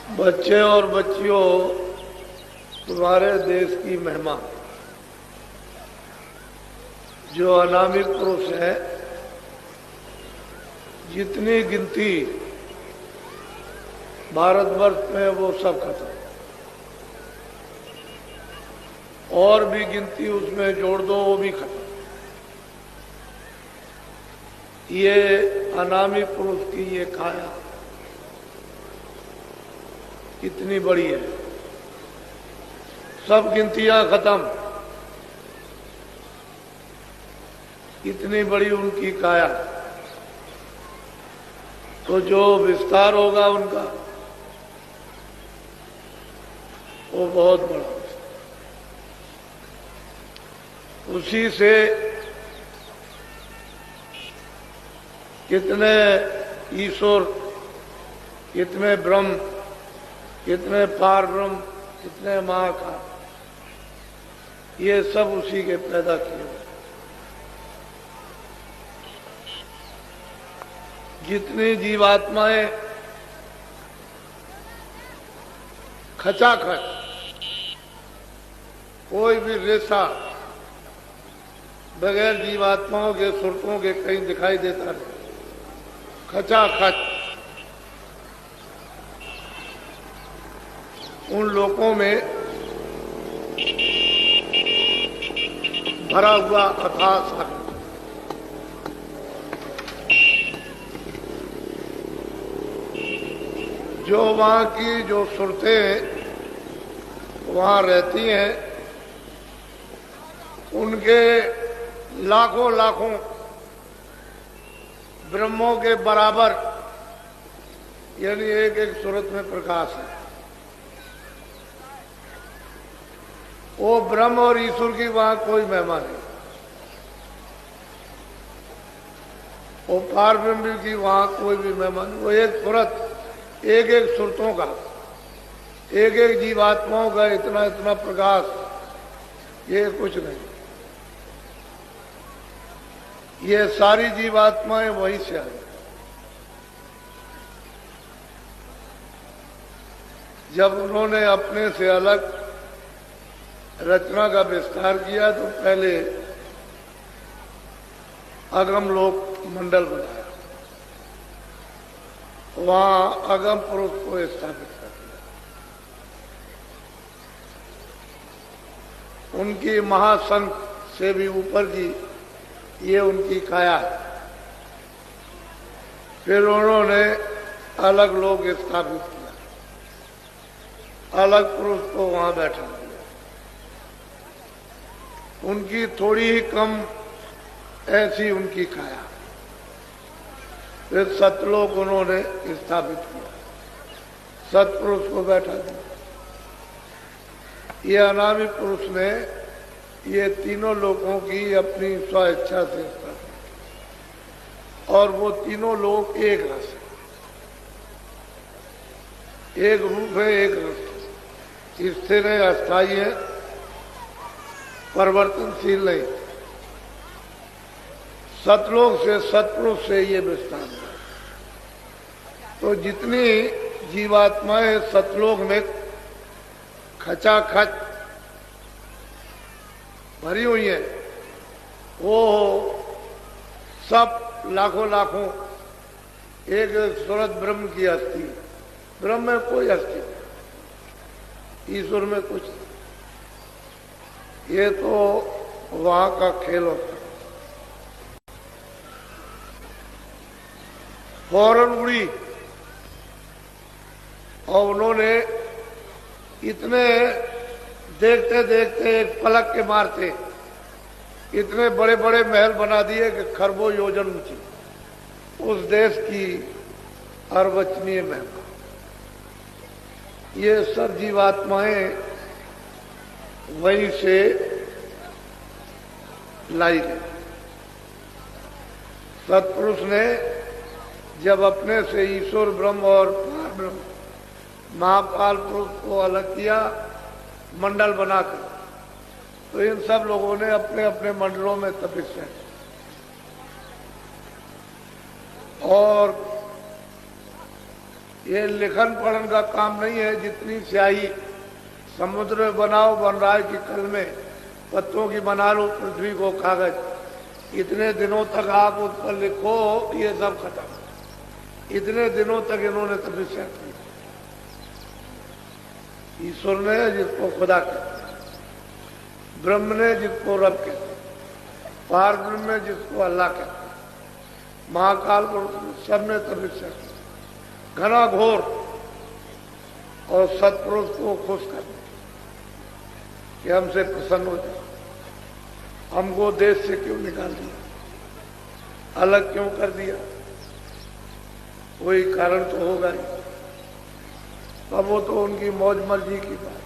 बच्चे और बच्चियों, तुम्हारे देश की महिमा जो अनामी पुरुष है, जितनी गिनती भारतवर्ष में वो सब खत्म, और भी गिनती उसमें जोड़ दो वो भी खत्म। ये अनामी पुरुष की ये काया कितनी बड़ी है, सब गिनतियां खत्म, इतनी बड़ी उनकी काया। तो जो विस्तार होगा उनका वो बहुत बड़ा, उसी से कितने ईश्वर, कितने ब्रह्म, कितने पार ब्रह्म, कितने महाकाल, ये सब उसी के पैदा किए। जितनी जीवात्माएं खचाखच, कोई भी रेशा बगैर जीवात्माओं के सुरतों के कहीं दिखाई देता नहीं, खचाखच उन लोकों में भरा हुआ अथाह सागर। जो वहां की जो सुरतें वहां रहती हैं, उनके लाखों लाखों ब्रह्मों के बराबर, यानी एक एक सूरत में प्रकाश है। वो ब्रह्म और ईश्वर की वहां कोई महिमा नहीं, वो पार ब्रह्म की वहां कोई भी महिमा नहीं। वो एक सूरत, एक एक सुरतों का, एक एक जीवात्माओं का इतना इतना प्रकाश, ये कुछ नहीं। ये सारी जीवात्माएं वहीं से आई। जब उन्होंने अपने से अलग रचना का विस्तार किया तो पहले अगम लोक मंडल बनाया, वहां अगम पुरुष को स्थापित कर दिया। उनकी महासंख से भी ऊपर की ये उनकी काया है। फिर उन्होंने अलग लोग स्थापित किया, अलग पुरुष को वहां बैठा दिया। उनकी थोड़ी ही कम ऐसी उनकी काया। फिर सतलोक उन्होंने स्थापित किया, सतपुरुष को बैठा दिया। ये अनामी पुरुष ने ये तीनों लोगों की अपनी स्वेच्छा से स्थापित, और वो तीनों लोग एक रस है, एक रूप है, एक रस, स्थिर है, अस्थायी है, परिवर्तनशील नहीं। सतलोक से, सतपुरुष से ये विस्तार है। तो जितनी जीवात्माएं सतलोक में खचाखच भरी हुई है, वो सब लाखों लाखों एक सूरत ब्रह्म की हस्ती। ब्रह्म में कोई हस्ती नहीं, ईश्वर में कुछ नहीं। ये तो वहां का खेल होता है। फौरन उड़ी, और उन्होंने इतने देखते देखते एक पलक के मारते इतने बड़े बड़े महल बना दिए कि खरबों योजन ऊंची, उस देश की अर्वचनीय महिमा। ये सब जीवात्माएं वहीं से लाई गई। सत्पुरुष ने जब अपने से ईश्वर ब्रह्म और पार ब्रह्म महाकाल पुरुष को अलग किया मंडल बनाकर, तो इन सब लोगों ने अपने अपने मंडलों में तपस्या की। और ये लिखन पढ़न का काम नहीं है। जितनी स्याही समुद्र में बनाओ बन रहा है कि कल में पत्तों की बना लो पृथ्वी को कागज, इतने दिनों तक आप उस पर लिखो ये सब खत्म। इतने दिनों तक इन्होंने तपस्या की। ईश्वर ने जिसको खुदा कहते हैं, ब्रह्म ने जिसको रब कहते हैं, पार ब्रह्म ने जिसको अल्लाह कहते हैं, महाकाल पुरुष सबने तपस्या की घना घोर, और सत्पुरुष को खुश करने कि हमसे प्रसन्न हो जाए। हमको देश से क्यों निकाल दिया, अलग क्यों कर दिया, कोई कारण तो होगा ही। तब वो तो उनकी मौज मर्जी की बात।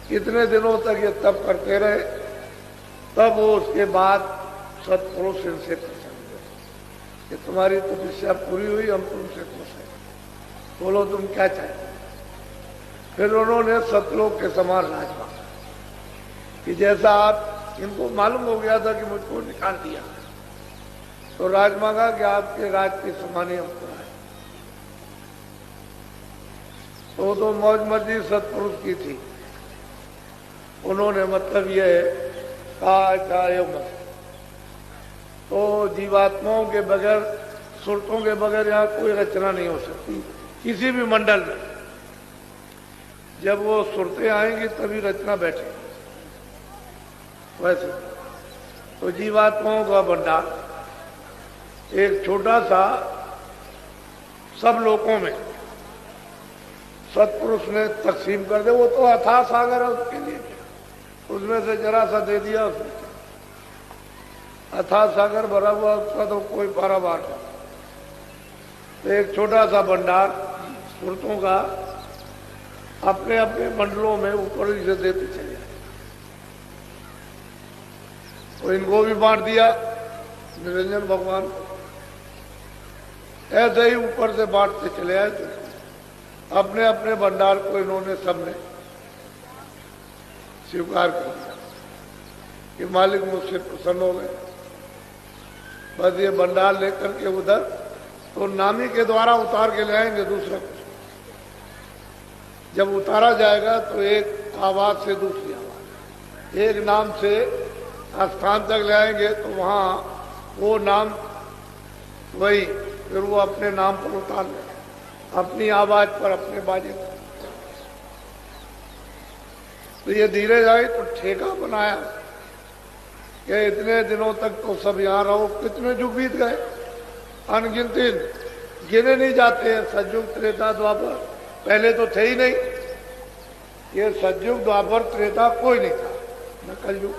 कितने दिनों तक ये तप करते रहे, तब वो उसके बाद सत्पुरुष इनसे प्रसन्न हुए कि तुम्हारी तपस्या पूरी हुई, हम तुमसे खुश हैं, बोलो तुम क्या चाहते। फिर उन्होंने सतलोक के समान राज मांगा कि जैसा आप, इनको मालूम हो गया था कि मुझको निकाल दिया, तो राज मांगा कि आपके राज के समान ही हमको राज। तो मौज मर्जी सत्पुरुष की थी। उन्होंने मतलब यह कहा मत, तो जीवात्माओं के बगैर, सुरतों के बगैर यहाँ कोई रचना नहीं हो सकती किसी भी मंडल में। जब वो सुरतें आएंगी तभी रचना बैठेगी। वैसे तो जीवात्माओं का भंडार एक छोटा सा सब लोगों में सत्पुरुष ने तकसीम कर दे। वो तो अथाह सागर है उसके लिए, उसमें से जरा सा दे दिया उसने, अथाह सागर भरा हुआ उसका तो कोई पारावार नहीं। तो एक छोटा सा भंडार सुरतों का अपने अपने मंडलों में ऊपर से देते चले, तो इनको भी बांट दिया निरंजन भगवान को। ऐसे ही ऊपर से बांटते चले आए। तो अपने अपने भंडार को इन्होंने सबने स्वीकार कर दिया कि मालिक मुझसे प्रसन्न हो गए। बस ये भंडार लेकर के उधर तो नामी के द्वारा उतार के ले आएंगे दूसरा कुछ। जब उतारा जाएगा तो एक आवाज से दूसरी आवाज, एक नाम से स्थान तक ले आएंगे तो वहां वो नाम वही, फिर वो अपने नाम पर उतार ले, अपनी आवाज पर, अपने बाजे पर। तो ये धीरे जाए तो ठेका बनाया कि इतने दिनों तक तो सब यहां रहो। कितने युग बीत गए, अनगिनत, गिने नहीं जाते हैं। सतयुग त्रेता द्वापर पहले तो थे ही नहीं। ये सतयुग द्वापर त्रेता कोई नहीं था, न कलयुग।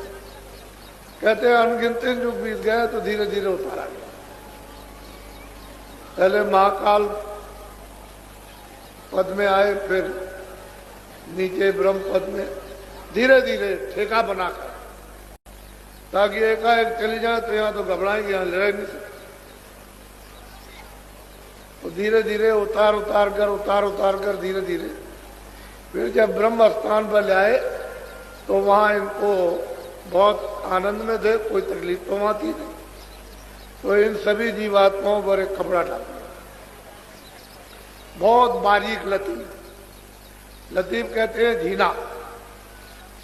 कहते हैं अनगिनत युग बीत गए तो धीरे धीरे उतारा गया। पहले महाकाल पद में आए, फिर नीचे ब्रह्म पद में, धीरे धीरे ठेका बनाकर, ताकि एकाएक चली जाए तो यहाँ तो घबराएंगे, यहाँ लड़ नहीं सकते। तो धीरे धीरे उतार उतार कर धीरे धीरे फिर जब ब्रह्म स्थान पर आए तो वहां इनको बहुत आनंद में थे, कोई तकलीफ तो वहां थी नहीं। तो इन सभी जीवात्माओं पर एक कपड़ा डाल दिया, बहुत बारीक लतीफ। लतीफ कहते हैं झीना,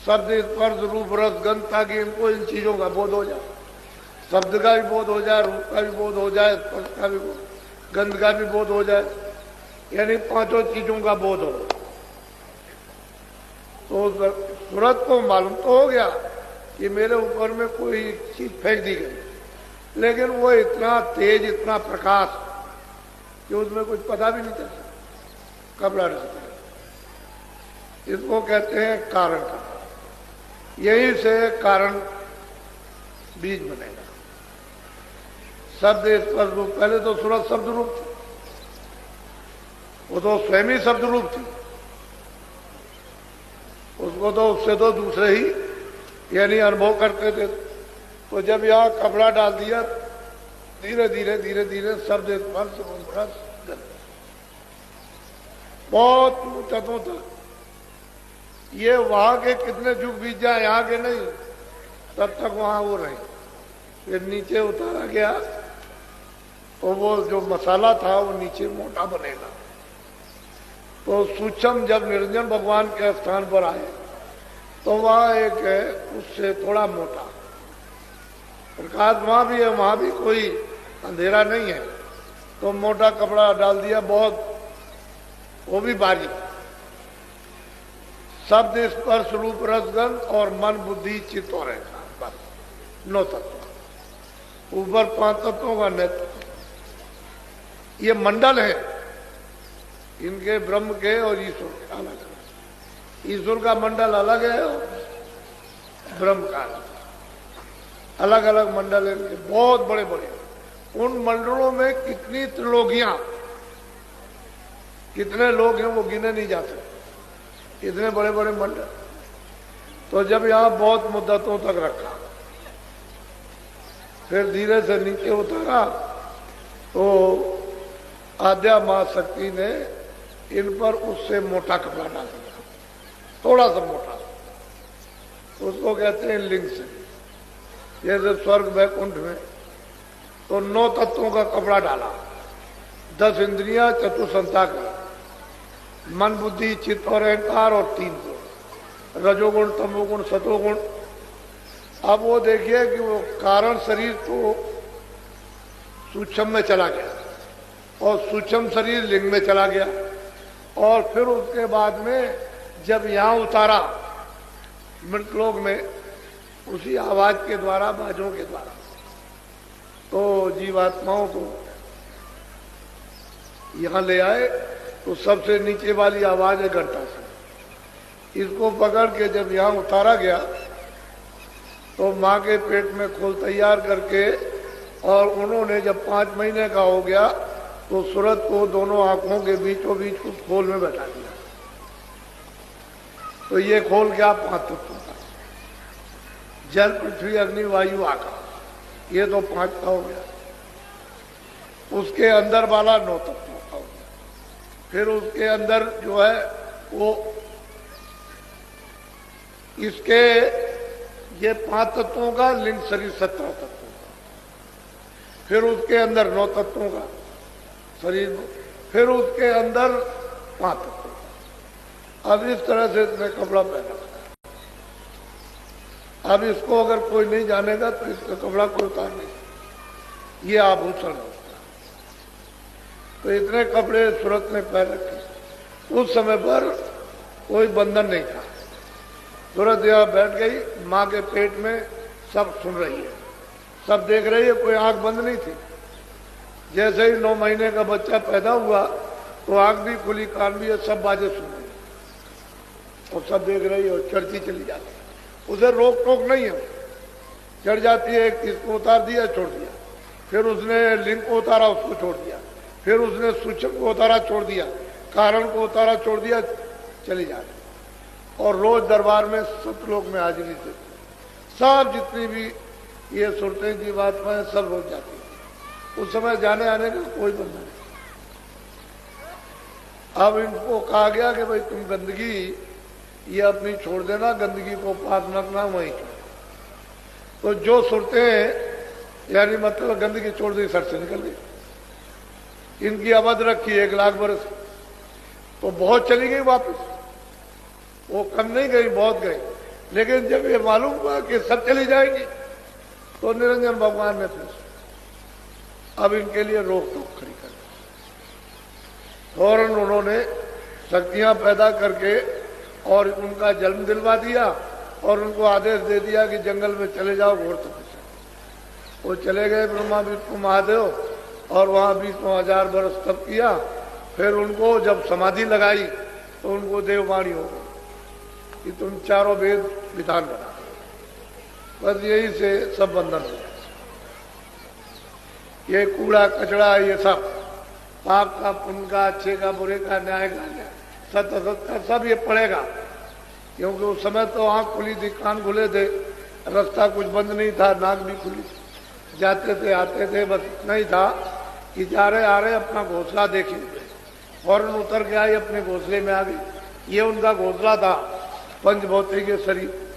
शब्द, स्पर्श, रूप, रस, गंध, ताकि इनको इन चीजों का बोध हो जाए। शब्द का भी बोध हो जाए, रूप का भी बोध हो जाए, स्पर्श का भी बोध, गंध का भी बोध हो जाए, यानी पांचों चीजों का बोध हो। तो सूरत को मालूम तो हो गया कि मेरे ऊपर में कोई चीज फेंक दी गई, लेकिन वो इतना तेज, इतना प्रकाश कि उसमें कुछ पता भी नहीं चलता कपड़ा डालते हैं। इसको कहते हैं कारण का। यही से कारण बीज बनेगा। शब्द, स्पर्श, रूप। पहले तो सूरत शब्द रूप थी, वो तो स्वयं ही शब्द रूप थी। उसको तो उससे तो दूसरे ही यानी अनुभव करते थे। तो जब यहाँ कपड़ा डाल दिया, धीरे धीरे धीरे धीरे शब्द, स्पर्श, रूप, रस, गंध, बहुत ऊंचाइयों तक। ये वहां के कितने युग बीत जाए, यहाँ के नहीं, तब तक वहां वो रहे। फिर नीचे उतारा गया तो वो जो मसाला था वो नीचे मोटा बनेगा, तो सूक्ष्म जब निरंजन भगवान के स्थान पर आए तो वहां एक है उससे थोड़ा मोटा प्रकाश, वहां भी है, वहां भी कोई अंधेरा नहीं है, तो मोटा कपड़ा डाल दिया, बहुत वो भी बारीक। शब्द स्पर्श रूप रसगंध और मन बुद्धि चित्त और अहंकार, बस 9 तत्व। ऊपर 5 तत्वों का नेतृत्व। ये मंडल है इनके, ब्रह्म के और ईश्वर के अलग अलग। ईश्वर का मंडल अलग है और ब्रह्म का अलग अलग मंडल है इनके, बहुत बड़े बड़े। उन मंडलों में कितनी त्रिलोकियां, कितने लोग हैं वो गिने नहीं जा सकते, इतने बड़े बड़े मंडल। तो जब यहां बहुत मुद्दतों तक रखा, फिर धीरे से नीचे उतारा, तो आद्या मां शक्ति ने इन पर उससे मोटा कपड़ा डाल दिया, थोड़ा सा मोटा, उसको कहते हैं लिंग से। जैसे स्वर्ग वैकुंठ में तो 9 तत्वों का कपड़ा डाला, 10 इंद्रियां, चतुसंता का मन बुद्धि चित्त और अहंकार, और 3 गुण, रजोगुण तमोगुण सतोगुण। अब वो देखिए कि वो कारण शरीर तो सूक्ष्म में चला गया और सूक्ष्म शरीर लिंग में चला गया, और फिर उसके बाद में जब यहां उतारा मृतलोक में, उसी आवाज के द्वारा, बाजों के द्वारा, तो जीवात्माओं को यहां ले आए। तो सबसे नीचे वाली आवाज है घंटा से, इसको पकड़ के जब यहां उतारा गया तो मां के पेट में खोल तैयार करके, और उन्होंने जब 5 महीने का हो गया तो सूरत को दोनों आंखों के बीचों बीच उस खोल में बैठा दिया। तो ये खोल क्या 5 तत्वों का, जल पृथ्वी अग्नि वायु आकाश, ये तो 5 का हो गया। उसके अंदर वाला 9 तत्वों का हो गया। फिर उसके अंदर जो है वो इसके ये 5 तत्वों का लिंग शरीर 17 तत्वों का, फिर उसके अंदर 9 तत्वों का शरीर, फिर उसके अंदर 5 तत्वों का। अब इस तरह से इसने कपड़ा पहना। अब इसको अगर कोई नहीं जानेगा तो इसका कपड़ा कोई उतार नहीं, ये आभूषण होता। तो इतने कपड़े सूरत ने पहन रखे। उस समय पर कोई बंधन नहीं था, सूरत यहाँ बैठ गई, माँ के पेट में सब सुन रही है, सब देख रही है, कोई आंख बंद नहीं थी। जैसे ही 9 महीने का बच्चा पैदा हुआ तो आंख भी खुली, कान भी है, सब बातें सुन रही और सब देख रही है और चढ़ती चली जाती है। उसे रोक टोक नहीं है, चढ़ जाती है। किसको उतार दिया, छोड़ दिया, फिर उसने लिंग को उतारा, उसको छोड़ दिया, फिर उसने सूक्ष्म को उतारा, छोड़ दिया, कारण को उतारा, छोड़ दिया, चली जाती। और रोज दरबार में सतलोक में हाजिरी देते, सब जितनी भी ये सुरतें जीवात्माएं सब रोज जाती है। उस समय जाने आने का कोई बंधन नहीं। अब इनको कहा गया कि भाई तुम गंदगी ये अपनी छोड़ देना, गंदगी को पास न रखना, वहीं छोड़। तो जो सुरतें यानी मतलब गंदगी छोड़ दी, सर से निकल गई। इनकी अवध रखी 1 लाख बरस, तो बहुत चली गई वापस, वो कम नहीं गई, बहुत गई। लेकिन जब ये मालूम हुआ कि सब चली जाएंगी तो निरंजन भगवान ने फिर अब इनके लिए रोक टोक खड़ी कर दी। फौरन उन्होंने शक्तियां पैदा करके और उनका जन्म दिलवा दिया और उनको आदेश दे दिया कि जंगल में चले जाओ घोर तपस्या। वो चले गए ब्रह्मा विष्णु महादेव और वहां 20,000 वर्ष तप किया। फिर उनको जब समाधि लगाई तो उनको देववाणी हो गई कि तुम चारों वेद विधान बना। बस यही से सब बंधन हो गया। ये कूड़ा कचड़ा, ये सब पाप का पुण्य का, अच्छे का बुरे का, न्याय का सत्य असत का, सब ये पड़ेगा। क्योंकि उस समय तो आंख खुली थी, कान खुले थे, रास्ता कुछ बंद नहीं था, नाक भी खुली थी, जाते थे आते थे। बस इतना ही था कि जा रहे आ रहे अपना घोंसला देखेंगे। फौरन उतर के आई, अपने घोंसले में आ गई। ये उनका घोंसला था, पंचभौतिक के शरीर।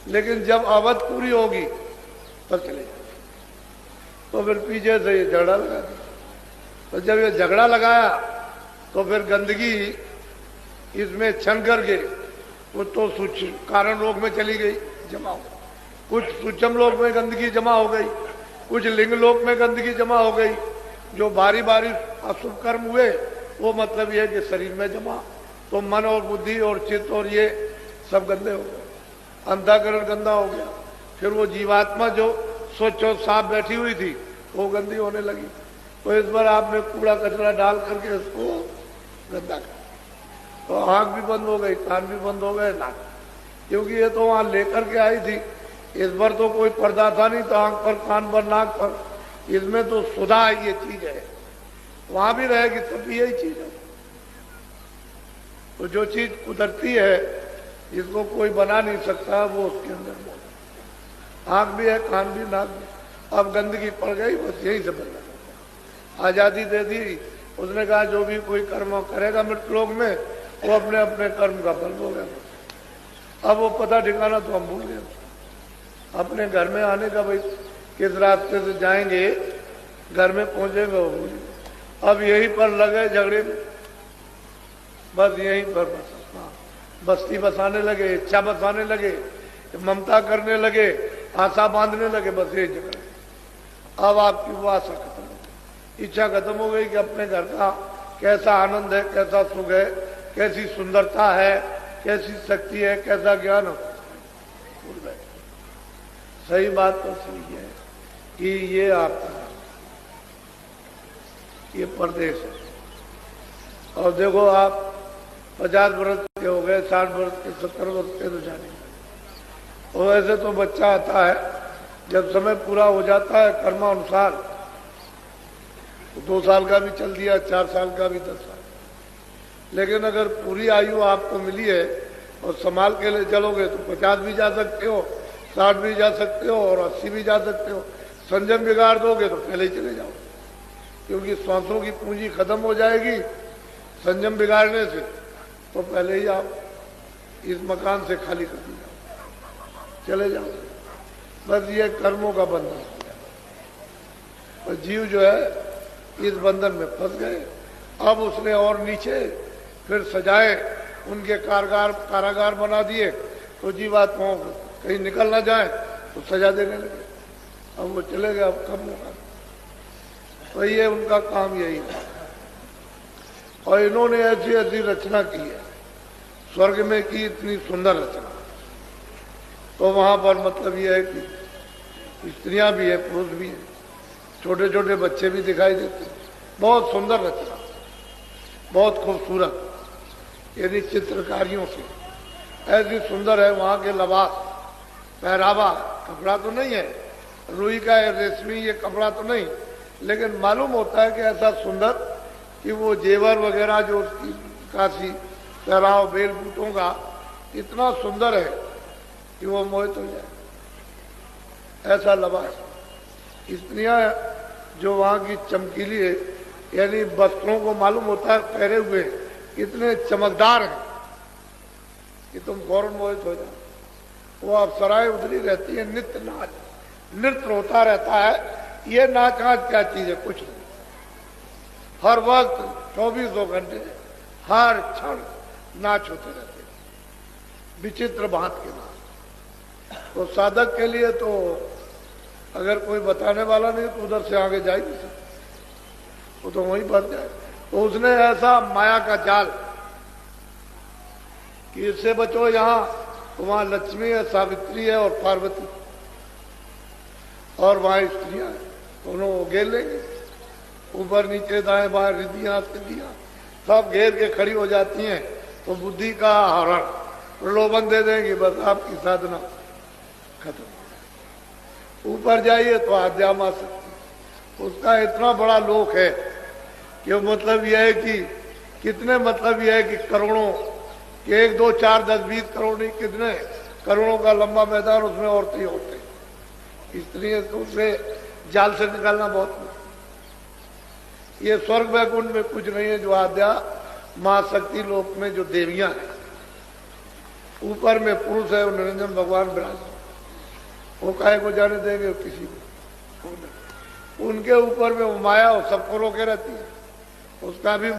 लेकिन जब अवध पूरी होगी तब चले जाए। तो फिर पीछे से ये झगड़ा लगा दिया। तो जब ये झगड़ा लगाया तो फिर गंदगी इसमें छन करके वो तो कारण लोक में चली गई जमा हो, कुछ सूक्ष्म लोक में गंदगी जमा हो गई, कुछ लिंग लोक में गंदगी जमा हो गई। जो बारी बारी अशुभ कर्म हुए वो मतलब ये कि शरीर में जमा, तो मन और बुद्धि और चित्त और ये सब गंदे हो गए, अंतःकरण गंदा हो गया। फिर वो जीवात्मा जो स्वच्छ और साफ बैठी हुई थी वो गंदी होने लगी। तो इस बार आपने कूड़ा कचरा डाल करके उसको गंदा कर, तो आंख भी बंद हो गई, कान भी बंद हो गए, नाक, क्योंकि ये तो वहां लेकर के आई थी। इस बार तो कोई पर्दा था नहीं, तो आंख पर, कान पर, नाक पर, इसमें तो सुधा ये चीज है, वहां भी रहेगी तब भी यही चीज है। तो जो चीज कुदरती है जिसको कोई बना नहीं सकता वो उसके अंदर मौजूद। आंख भी है, कान भी, नाक भी, अब गंदगी पड़ गई, बस यही से बनना। आजादी दे दी, उसने कहा जो भी कोई कर्म करेगा मृत्यु लोक में वो अपने अपने कर्म का फल होगा। अब वो पता ठिकाना तो हम भूल गए। अपने घर में आने का, भाई किस रास्ते से जाएंगे, घर में पहुंचेंगे वो भूल गए। अब यहीं पर लगे झगड़े में, बस यहीं पर बस्ती बसाने लगे, इच्छा बसाने लगे, ममता करने लगे, आशा बांधने लगे, बस यही झगड़े। अब आपकी वो आशा खत्म हो गई, इच्छा खत्म हो गई कि अपने घर का कैसा आनंद है, कैसा सुख है, कैसी सुंदरता है, कैसी शक्ति है, कैसा ज्ञान हो, भूल गए। सही बात तो सही है कि ये आपका ये परदेश है। और देखो आप 50 वर्ष के हो गए, 60 वर्ष के, 70 वर्ष के तो जाने। और वैसे तो बच्चा आता है, जब समय पूरा हो जाता है कर्मानुसार, तो 2 साल का भी चल दिया, 4 साल का भी, 10 साल। लेकिन अगर पूरी आयु आपको मिली है और संभाल के लिए चलोगे तो 50 भी जा सकते हो, 60 भी जा सकते हो और 80 भी जा सकते हो। संयम बिगाड़ दोगे तो पहले ही चले जाओ, क्योंकि सांसों की पूंजी खत्म हो जाएगी संयम बिगाड़ने से, तो पहले ही आप इस मकान से खाली कर दी जाओ, चले जाओ। बस ये कर्मों का बंधन, और जीव जो है इस बंधन में फंस गए। अब उसने और नीचे फिर सजाए, उनके कारागार बना दिए, तो जीवात्माओं को कहीं निकल ना जाए तो सजा देने लगे। अब वो चले गए, अब कब होगा। तो ये उनका काम यही है। और इन्होंने ऐसी ऐसी रचना की है, स्वर्ग में की इतनी सुंदर रचना, तो वहां पर मतलब ये है कि स्त्रियां भी है, पुरुष भी है, छोटे छोटे बच्चे भी दिखाई देते हैं। बहुत सुंदर रचना, बहुत खूबसूरत, यानी चित्रकारियों से ऐसी सुंदर है। वहां के लिबास, पहरावा, कपड़ा तो नहीं है रुई का है, रेशमी ये कपड़ा तो नहीं, लेकिन मालूम होता है कि ऐसा सुंदर कि वो जेवर वगैरह जो उसकी काशी पहराव, बेल बूटों का इतना सुंदर है कि वो मोहित हो जाए, ऐसा लिबास। स्त्रियां जो वहां की चमकीली है, यानी वस्त्रों को मालूम होता है पहरे हुए इतने चमकदार हैं कि तुम फौरन मोहित हो जाओ। वो अप्सराएं उतरी रहती है, नित्य नाच, नृत्य होता रहता है। ये नाच आज क्या चीज है, कुछ नहीं। हर वक्त 24 घंटे हर क्षण नाच होते रहते, विचित्र भांत के नाच। तो साधक के लिए तो अगर कोई बताने वाला नहीं तो उधर से आगे जा ही नहीं सकता, वो तो वहीं फंस जाए। तो उसने ऐसा माया का जाल कि इससे बचो, यहाँ तो वहां लक्ष्मी है, सावित्री है और पार्वती, और वहां स्त्रियां हैं, दोनों घेर लेंगे, ऊपर नीचे दाएं बाएं, रिद्धियां सिद्धियां सब घेर के खड़ी हो जाती हैं। तो बुद्धि का हरण, प्रलोभन दे देंगे, बस आपकी साधना खत्म। ऊपर जाइए तो आध्यात्म आ सकती, उसका इतना बड़ा लोक है कि मतलब यह है कि कितने, मतलब यह है कि करोड़ों कि 1, 2, 4, 10, 20 करोड़ नहीं, कितने करोड़ों का लंबा मैदान, उसमें औरतें ही औरतें। स्त्रियां तो उससे जाल से निकालना बहुत मुश्किल। ये स्वर्ग वैकुंठ में कुछ नहीं है, जो आद्या महाशक्ति लोक में जो देवियां हैं, ऊपर में पुरुष है, निरंजन भगवान विराज, वो काहे को जाने देंगे किसी को। उनके ऊपर में वो माया सबको रोके रहती है, उसका भी